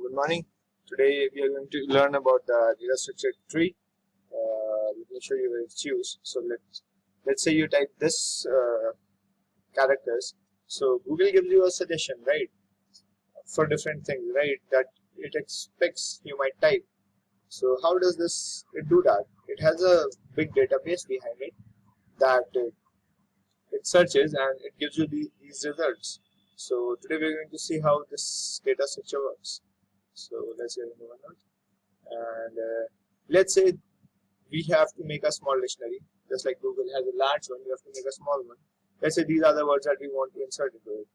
Good morning. Today we are going to learn about the data structure tree. Let me show you where it's used. So let's say you type this characters. So Google gives you a suggestion, right, for different things, right, that it expects you might type. So how does it do that? It has a big database behind it that it searches and it gives you these results. So today we're going to see how this data structure works. So let's get into OneNote, and let's say we have to make a small dictionary. Just like Google has a large one, you have to make a small one. Let's say these are the words that we want to insert into it.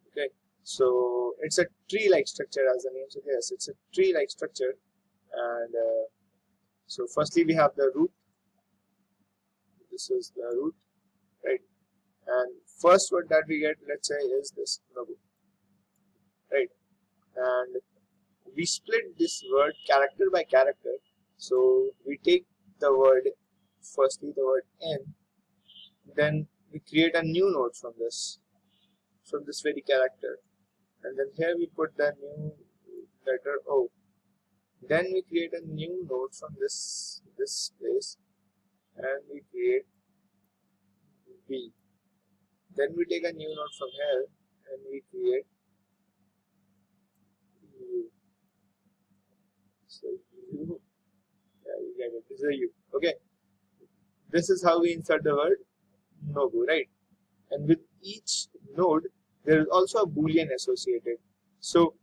Okay, so it's a tree-like structure, as the name suggests. It's a tree-like structure, and so firstly we have the root. This is the root, right? And first word that we get, let's say, is this logo, right? And we split this word character by character. So we take the word, firstly the word N, then we create a new node from this very character, and then here we put the new letter O. Then we create a new node from this place, and we create B. Then we take a new node from here and we create U. So U, yeah, you get it. This is a U. Okay. This is how we insert the word Nobu, right? And with each node, there is also a boolean associated. So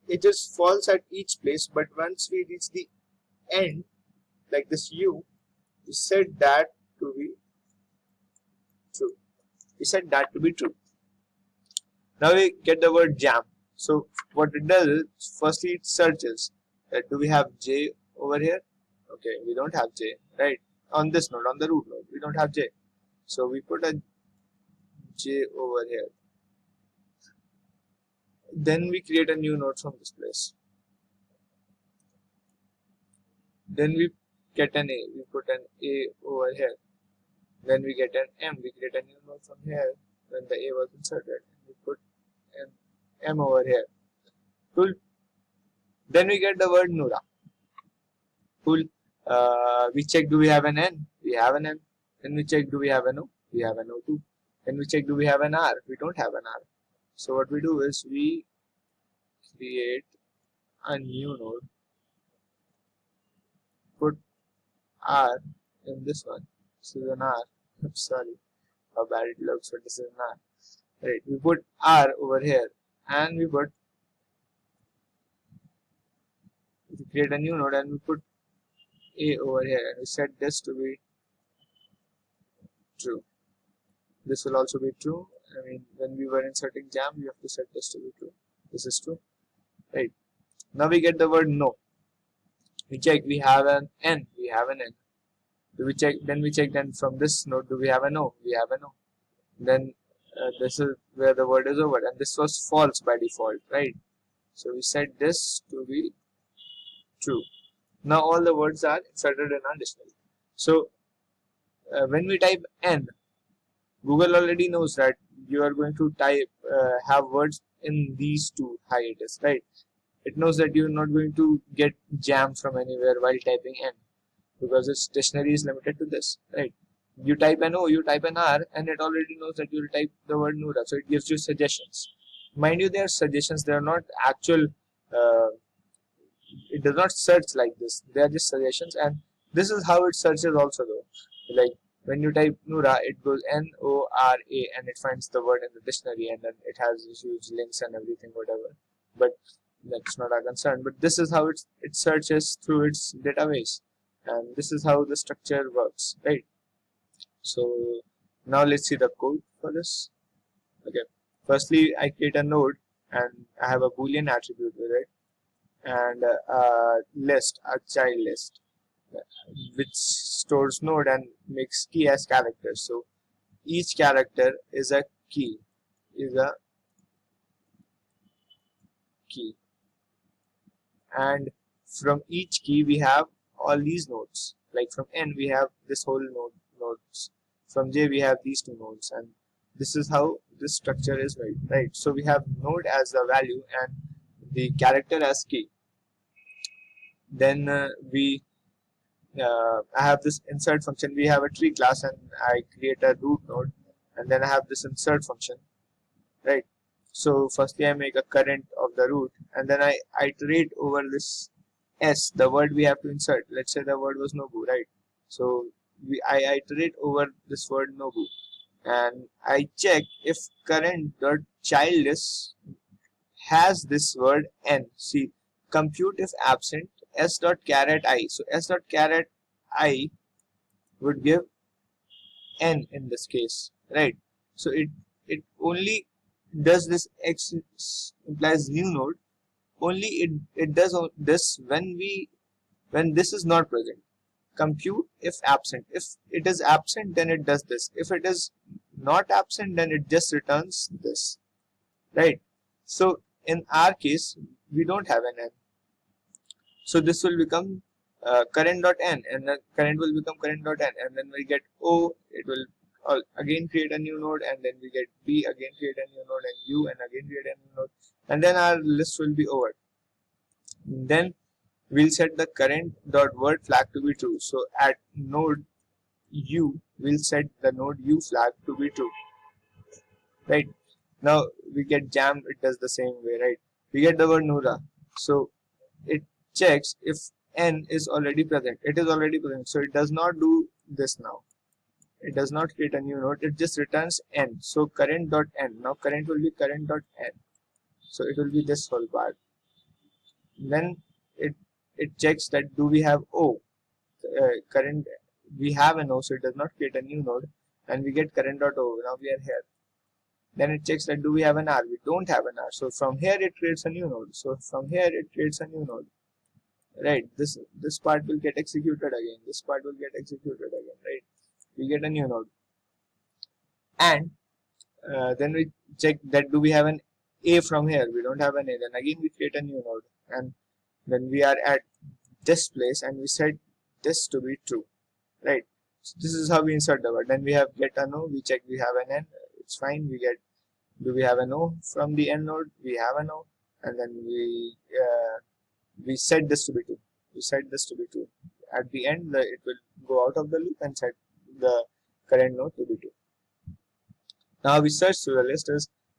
it just falls at each place, but once we reach the end, like this U, we set that to be true. We set that to be true. Now we get the word jam. So what it does is, firstly it searches. Do we have J over here? Okay, we don't have J, right? On this node, on the root node, we don't have J. So we put a J over here. Then we create a new node from this place. Then we get an A. We put an A over here. Then we get an M. We create a new node from here when the A was inserted. We put an M over here. Cool. Then we get the word Nura. Cool. We check, do we have an N? We have an N. Then we check, do we have an O? We have an O too. Then we check, do we have an R? We don't have an R. So what we do is we create a new node. Put R in this one. This is an R. I'm sorry how bad it looks, but this is an R. Right. We put R over here and we create a new node and we put A over here and we set this to be true. This will also be true. I mean, when we were inserting jam, we have to set this to be true. This is true. Right. Now we get the word no. We check, we have an N. We have an N. Do we check? Then we check. Then from this node, do we have a no? We have a no. Then this is where the word is over, and this was false by default, right? So we set this to be true. Now all the words are inserted in our dictionary. So when we type N, Google already knows that you are going to have words in these two hiatus, right? It knows that you are not going to get jam from anywhere while typing N, because its dictionary is limited to this, right? You type an O, you type an R, and it already knows that you will type the word Nura, so it gives you suggestions. Mind you, they are suggestions, they are not actual, it does not search like this, they are just suggestions, and this is how it searches also though. Like when you type Nura, it goes N-O-R-A and it finds the word in the dictionary, and then it has huge links and everything, whatever. But that's not our concern. But this is how it searches through its database. And this is how the structure works, right? So now let's see the code for this. Okay, firstly I create a node and I have a boolean attribute with it, and a list, a child list, which stores node and makes key as characters. So each character is a key, and from each key we have all these nodes. Like from N we have this whole nodes. From J we have these two nodes, and this is how this structure is made, right? So we have node as the value and the character as key. Then I have this insert function. We have a tree class and I create a root node, and then I have this insert function, right? So firstly I make a current of the root, and then I iterate over this s, the word we have to insert. Let's say the word was Nobu, right? So I iterate over this word Nobu, and I check if current.child has this word n. See, compute if absent s.caret I. So s.caret I would give n in this case, right? So it only does this x implies new node. Only it does this when this is not present. Compute if absent. If it is absent, then it does this. If it is not absent, then it just returns this, right? So in our case, we don't have an n. So this will become current.n, and then current will become current.n, and then we get O, it will again create a new node, and then we get B, again create a new node, and U, and again create a new node, and then our list will be over. Then we'll set the current.word flag to be true. So at node U, we'll set the node U flag to be true, right? Now we get jam, it does the same way, right? We get the word Nura. So it checks if n is already present. It is already present, so it does not do this now. It does not create a new node, it just returns n. So current.n. Now current will be current.n. So it will be this whole part. Then it checks that do we have O. Current, we have an O, so it does not create a new node, and we get current.o. Now we are here. Then it checks that do we have an R. We don't have an R. So from here it creates a new node. So from here it creates a new node. Right. This part will get executed again. This part will get executed again. Right. We get a new node. And then we check that do we have an A from here. We don't have an A. Then again we create a new node. And then we are at this place and we set this to be true. Right. So this is how we insert the word. Then we have get an O. We check we have an N. It's fine. We get do we have an O from the N node? We have an O, and then we set this to be true. We set this to be true. At the end, it will go out of the loop and set the current node to be true. Now we search through the list.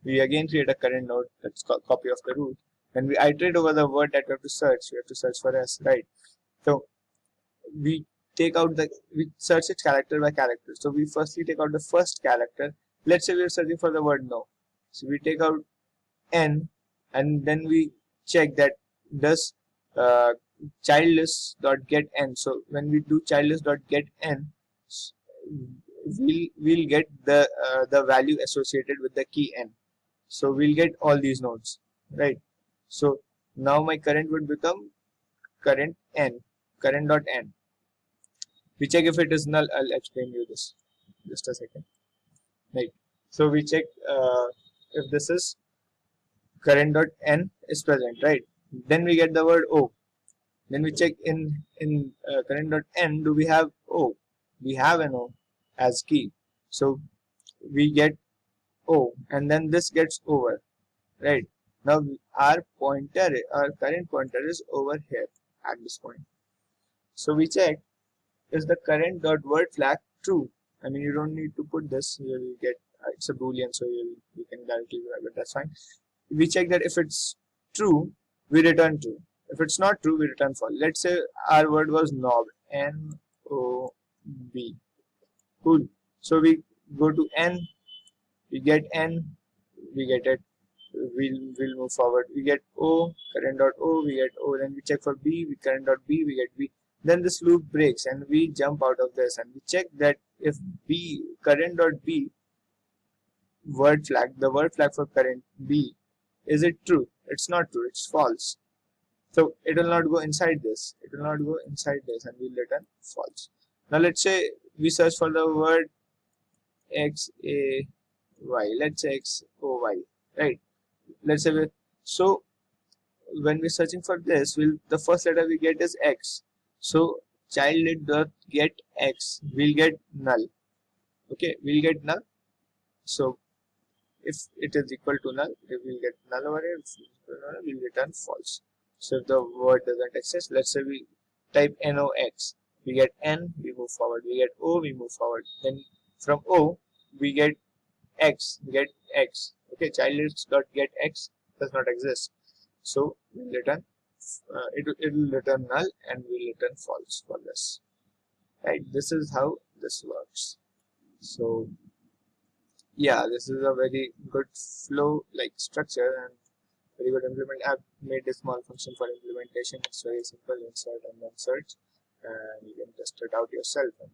We again create a current node that's copy of the root. When we iterate over the word that we have to search for s, right? So we take out we search it character by character. So we firstly take out the first character. Let's say we are searching for the word no. So we take out n, and then we check that does childlist.get n. So when we do childlist.get n, we'll get the value associated with the key n. So we'll get all these nodes, right? So now my current would become current n, current.n. We check if it is null. I'll explain you this just a second. Right. So we check if this is current.n is present, right? Then we get the word O. Then we check in current.n, do we have O? We have an O as key. So we get O, and then this gets over, right? Now our current pointer is over here at this point. So we check is the current.word flag true. I mean, you don't need to put this. You will get it's a boolean, so you can directly grab it. That's fine. We check that if it's true, we return true. If it's not true, we return false. Let's say our word was knob, N-O-B. Cool. So we go to N, we get N, we get it. We'll move forward. We get O, current.O, we get O. Then we check for B, we current.B, we get B. Then this loop breaks and we jump out of this and we check that if B, current.B, word flag, the word flag for current B, is it true? It's not true, it's false. So it will not go inside this. It will not go inside this and we'll return false. Now let's say we search for the word X-A-Y. Let's say X-O-Y, right? Let's say so when we're searching for this, the first letter we get is X. So childlist.get X, we'll get null. Okay, we'll get null. So If it is equal to null, we will get null over here. If it is equal to null, we will return false. So if the word doesn't exist, let's say we type NOX, we get N, we move forward. We get O, we move forward. Then from O, we get X, we get X. Okay, childlist.get X does not exist. So we'll return, it will return null and we'll return false for this. Right, this is how this works. So yeah, this is a very good flow like structure and very good implement. I've made a small function for implementation. It's very simple, insert and then search, and you can test it out yourself. And